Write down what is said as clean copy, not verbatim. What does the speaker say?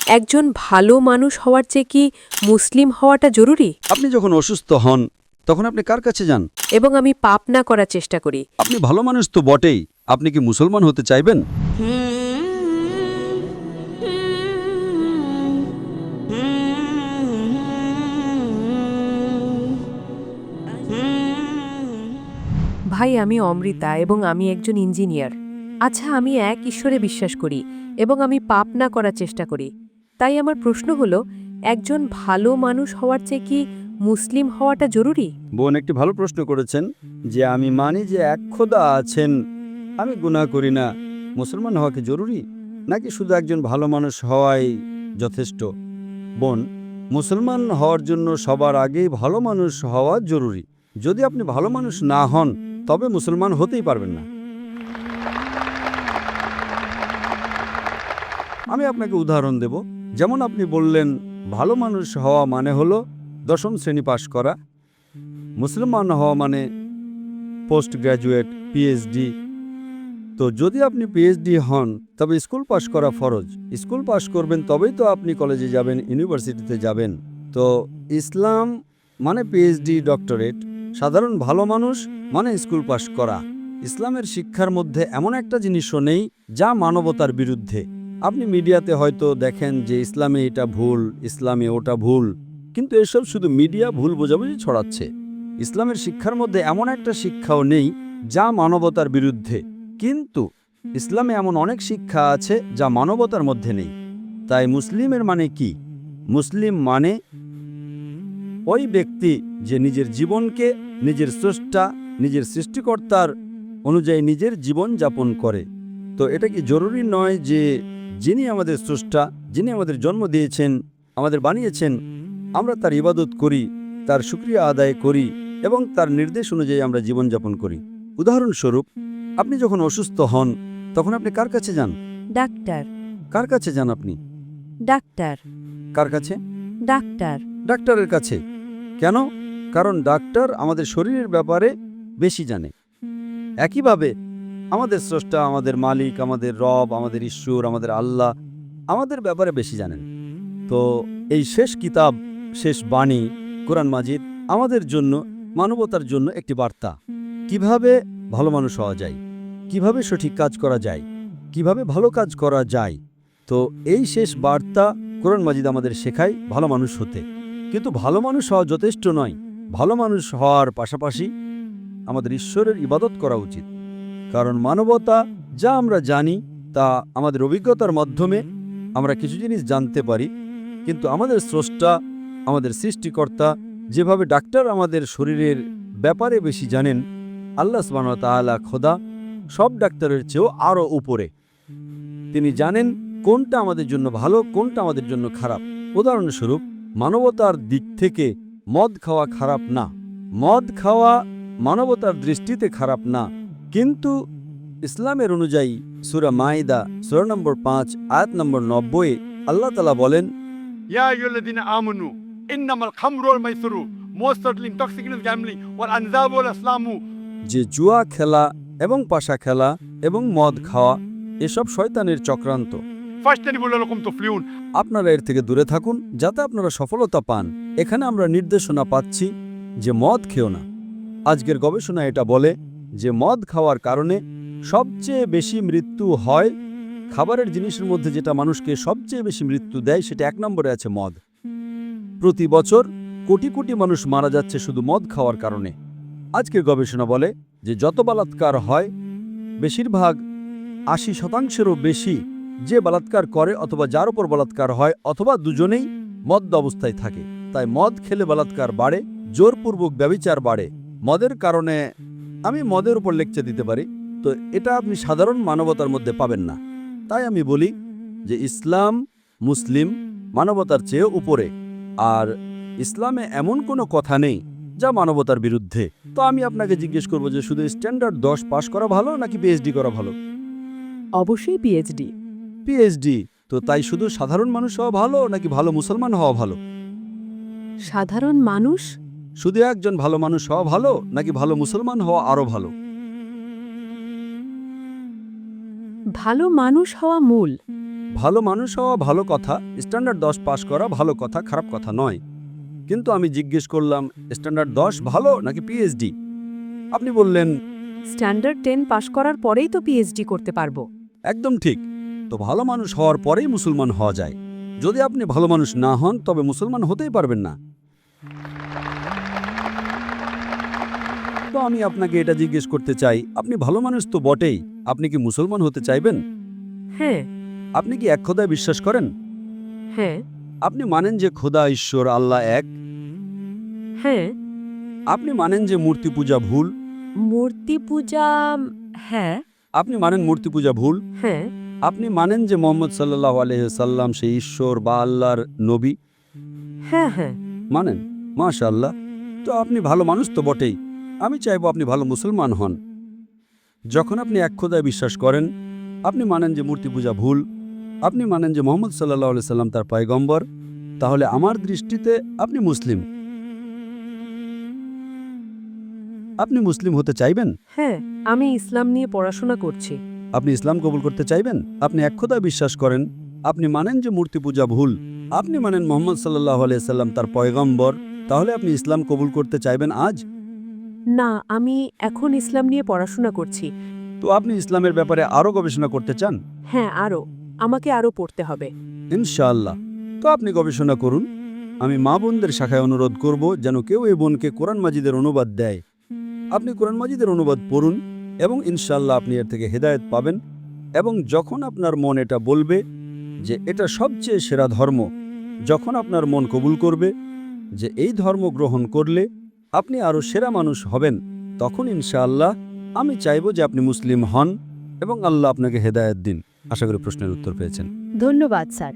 একজন ভালো মানুষ হওয়ার চেয়ে কি মুসলিম হওয়াটা জরুরি? আপনি যখন অসুস্থ হন তখন আপনি কার কাছে যান? এবং আমি পাপ না করার চেষ্টা করি। আপনি ভালো মানুষ তো বটেই, আপনি কি মুসলমান হতে চাইবেন? ভাই, আমি অমৃতা এবং আমি একজন ইঞ্জিনিয়ার। আচ্ছা, আমি এক ঈশ্বরে বিশ্বাস করি এবং আমি পাপ না করার চেষ্টা করি। তাই আমার প্রশ্ন হলো, একজন ভালো মানুষ হওয়ার চেয়ে কি মুসলিম হওয়াটা জরুরি? বোন একটি ভালো প্রশ্ন করেছেন যে আমি মানি যে এক খোদা আছেন, আমি গুনাহ করি না, মুসলমান হওয়া কি জরুরি, নাকি শুধু একজন ভালো মানুষ হওয়াই যথেষ্ট? বোন, মুসলমান হওয়ার জন্য সবার আগেই ভালো মানুষ হওয়া জরুরি। যদি আপনি ভালো মানুষ না হন তবে মুসলমান হতেই পারবেন না। আমি আপনাকে উদাহরণ দেব। যেমন আপনি বললেন ভালো মানুষ হওয়া মানে হলো 10ম শ্রেণী পাশ করা, মুসলমান হওয়া মানে পোস্ট গ্র্যাজুয়েট, পিএইচডি। তো যদি আপনি পিএইচডি হন তবে স্কুল পাশ করা ফরজ। স্কুল পাশ করবেন তবেই তো আপনি কলেজে যাবেন, ইউনিভার্সিটিতে যাবেন। তো ইসলাম মানে পিএইচডি, ডক্টরেট। সাধারণ ভালো মানুষ মানে স্কুল পাশ করা। ইসলামের শিক্ষার মধ্যে এমন একটা জিনিসও নেই যা মানবতার বিরুদ্ধে। আপনি মিডিয়াতে হয়তো দেখেন যে ইসলামে এটা ভুল, ইসলামে ওটা ভুল, কিন্তু এসব শুধু মিডিয়া ভুল বোঝাবুঝি ছড়াচ্ছে। ইসলামের শিক্ষার মধ্যে এমন একটা শিক্ষাও নেই যা মানবতার বিরুদ্ধে, কিন্তু ইসলামে এমন অনেক শিক্ষা আছে যা মানবতার মধ্যে নেই। তাই মুসলিমের মানে কি? মুসলিম মানে ওই ব্যক্তি যে নিজের জীবনকে নিজের স্রষ্টা, নিজের সৃষ্টিকর্তার অনুযায়ী নিজের জীবন যাপন করে। তো এটা কি জরুরি নয় যে যিনি আমাদের স্রষ্টা, যিনি আমাদের জন্ম দিয়েছেন, আমাদের বানিয়েছেন, আমরা তার ইবাদত করি, তার শুকরিয়া আদায় করি এবং তার নির্দেশ অনুযায়ী আমরা জীবনযাপন করি? উদাহরণস্বরূপ, আপনি যখন অসুস্থ হন তখন আপনি কার কাছে যান? ডাক্তার। কার কাছে যান আপনি? ডাক্তার। কার কাছে? ডাক্তার। ডাক্তারের কাছে। কেন? কারণ ডাক্তার আমাদের শরীরের ব্যাপারে বেশি জানে। একইভাবে আমাদের স্রষ্টা, আমাদের মালিক, আমাদের রব, আমাদের ঈশ্বর, আমাদের আল্লাহ আমাদের ব্যাপারে বেশি জানেন। তো এই শেষ কিতাব, শেষ বাণী কোরআন মাজিদ আমাদের জন্য, মানবতার জন্য একটি বার্তা। কিভাবে ভালো মানুষ হওয়া যায়, কিভাবে সঠিক কাজ করা যায়, কিভাবে ভালো কাজ করা যায়। তো এই শেষ বার্তা কোরআন মাজিদ আমাদের শেখায় ভালো মানুষ হতে। কিন্তু ভালো মানুষ হওয়া যথেষ্ট নয়। ভালো মানুষ হওয়ার পাশাপাশি আমাদের ঈশ্বরের ইবাদত করা উচিত। কারণ মানবতা যা আমরা জানি তা আমাদের অভিজ্ঞতার মাধ্যমে আমরা কিছু জিনিস জানতে পারি, কিন্তু আমাদের স্রষ্টা, আমাদের সৃষ্টিকর্তা যেভাবে ডাক্তার আমাদের শরীরের ব্যাপারে বেশি জানেন, আল্লাহ সুবহানাহু ওয়া তাআলা খোদা সব ডাক্তারের চেয়েও আরও উপরে। তিনি জানেন কোনটা আমাদের জন্য ভালো, কোনটা আমাদের জন্য খারাপ। উদাহরণস্বরূপ, মানবতার দিক থেকে মদ খাওয়া খারাপ না। মদ খাওয়া মানবতার দৃষ্টিতে খারাপ না, কিন্তু ইসলামের অনুযায়ী সূরা মাইদা সূরা নম্বর 5 আয়াত নম্বর 90 আল্লাহ তাআলা বলেন, يا أيها الذين آمنوا إنما الخمر والميسر most certainly intoxicating gambling والأنزاب والأسلام যে জুয়া খেলা এবং পাশা খেলা এবং মদ খাওয়া এসব শয়তানের চক্রান্ত। فاجتنبوا لعلكم تفلحون। আপনারা এর থেকে দূরে থাকুন যাতে আপনারা সফলতা পান। এখানে আমরা নির্দেশনা পাচ্ছি যে মদ খেও না। আজকের গবেষণা এটা বলে যে মদ খাওয়ার কারণে সবচেয়ে বেশি মৃত্যু হয়। খাবারের জিনিসের মধ্যে যেটা মানুষকে সবচেয়ে বেশি মৃত্যু দেয় সেটা 1 নম্বরে আছে মদ। প্রতি বছর কোটি কোটি মানুষ মারা যাচ্ছে শুধু মদ খাওয়ার কারণে। আজকের গবেষণা বলে যে যত বলাৎকার হয় বেশিরভাগ 80%-এরও বেশি যে বলাৎকার করে অথবা যার উপর বলাৎকার হয় অথবা দুজনেই মদ্য অবস্থায় থাকে। তাই মদ খেলে বলাৎকার বাড়ে, জোরপূর্বক ব্যভিচার বাড়ে। মদের কারণে আমি মদের উপর লেকচার দিতে পারি, তো এটা আপনি সাধারণ মানবতার মধ্যে পাবেন না। তাই আমি বলি যে ইসলাম, মুসলিম মানবতার চেয়ে উপরে, আর ইসলামে এমন কোনো কথা নেই যা মানবতার বিরুদ্ধে। তো আমি আপনাকে জিজ্ঞেস করব যে শুধু স্ট্যান্ডার্ড 10 পাশ করা ভালো নাকি পিএইচডি করা ভালো? অবশ্যই পিএইচডি। পিএইচডি। তো তাই শুধু সাধারণ মানুষ হওয়া ভালো নাকি ভালো মুসলমান হওয়া ভালো? সাধারণ মানুষ। শুধু একজন ভালো মানুষ হওয়া ভালো নাকি ভালো মুসলমান হওয়া আরো ভালো? ভালো মানুষ হওয়া মূল। ভালো মানুষ হওয়া ভালো কথা, স্ট্যান্ডার্ড 10 পাস করা ভালো কথা, খারাপ কথা নয়। কিন্তু আমি জিজ্ঞেস করলাম স্ট্যান্ডার্ড 10 ভালো নাকি পিএইচডি? আপনি বললেন স্ট্যান্ডার্ড 10 পাশ করার পরেই তো পিএইচডি করতে পারবো। একদম ঠিক। তো ভালো মানুষ হওয়ার পরেই মুসলমান হওয়া যায়। যদি আপনি ভালো মানুষ না হন তবে মুসলমান হতেই পারবেন না। তো আমি আপনাকে এটা জিজ্ঞেস করতে চাই, আপনি ভালো মানুষ তো বটেই, আপনি কি মুসলমান হতে চাইবেন? হ্যাঁ। আপনি কি এক খোদায় বিশ্বাস করেন? হ্যাঁ। আপনি মানেন যে খোদা ঈশ্বর আল্লাহ এক? হ্যাঁ। আপনি মানেন যে মূর্তি পূজা ভুল? মূর্তি পূজা, হ্যাঁ। আপনি মানেন মূর্তি পূজা ভুল? হ্যাঁ। আপনি মানেন যে মোহাম্মদ সাল্লাল্লাহু আলাইহি সাল্লাম সেই ঈশ্বর বা আল্লাহর নবী? হ্যাঁ। হ্যাঁ। মানেন? মাশাআল্লাহ। তো আপনি ভালো মানুষ তো বটেই। আমি চাইবো আপনি ভালো মুসলমান হন। যখন আপনি এক খোদায় বিশ্বাস করেন, আপনি মানেন যে মূর্তি পূজা ভুল, আপনি মানেন যে মোহাম্মদ সাল্লাল্লাহু আলাইহি সাল্লাম তার পয়গম্বর, তাহলে আমার দৃষ্টিতে আপনি মুসলিম। আপনি মুসলিম হতে চাইবেন? হ্যাঁ, আমি ইসলাম নিয়ে পড়াশোনা করছি। আপনি ইসলাম কবুল করতে চাইবেন? আপনি এক খোদায় বিশ্বাস করেন, আপনি মানেন যে মূর্তি পূজা ভুল, আপনি মানেন মোহাম্মদ সাল্লাল্লাহু আলাইহি সাল্লাম তার পয়গম্বর, তাহলে আপনি ইসলাম কবুল করতে চাইবেন আজ? না, আমি এখন ইসলাম নিয়ে পড়াশোনা করছি। তো আপনি ইসলামের ব্যাপারে আরও গবেষণা করতে চান? হ্যাঁ, আমাকে আরও পড়তে হবে। ইনশাআল্লাহ। তো আপনি গবেষণা করুন। আমি মা বোনদের শাখায় অনুরোধ করব যেন কেউ এই বোনকে কোরআন মাজিদের অনুবাদ দেয়। আপনি কোরআন মাজিদের অনুবাদ পড়ুন এবং ইনশাআল্লাহ আপনি এর থেকে হেদায়েত পাবেন। এবং যখন আপনার মন এটা বলবে যে এটা সবচেয়ে সেরা ধর্ম, যখন আপনার মন কবুল করবে যে এই ধর্ম গ্রহণ করলে আপনি আরও সেরা মানুষ হবেন, তখন ইনশাআল্লাহ আমি চাইব যে আপনি মুসলিম হন এবং আল্লাহ আপনাকে হেদায়েত দিন। আশা করি প্রশ্নের উত্তর পেয়েছেন। ধন্যবাদ স্যার।